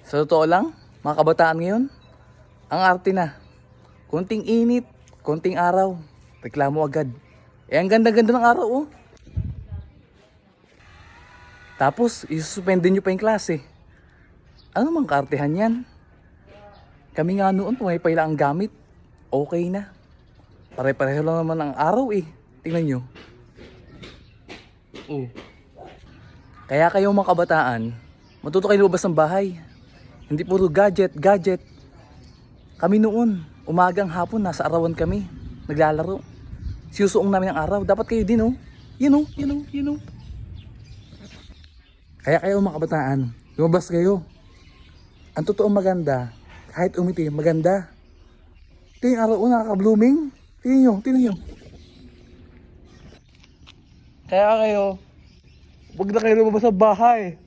Sa totoo lang, mga kabataan ngayon, ang arte na. Konting init, konting araw, reklamo agad. Ang ganda-ganda ng araw oh. Tapos, isususpende nyo pa yung klase. Ano mang kaartehan yan? Kami nga noon, pumipay lang ang gamit. Okay na. Pare-pareho lang naman ang araw eh. Tingnan nyo. Oh. Kaya kayo mga kabataan, matuto kayo lumabas ng bahay. Hindi puro gadget, gadget. Kami noon, umagang hapon, nasa arawan kami. Naglalaro. Sinusuong namin ang araw. Dapat kayo din oh. Yun oh. Kaya kayo mga kabataan, lumabas kayo. Ang totoong maganda, kahit umiti, maganda. Ito yung araw oh, nakaka-blooming. Tingnan nyo. Kaya kayo, huwag na kayo lumabas sa bahay.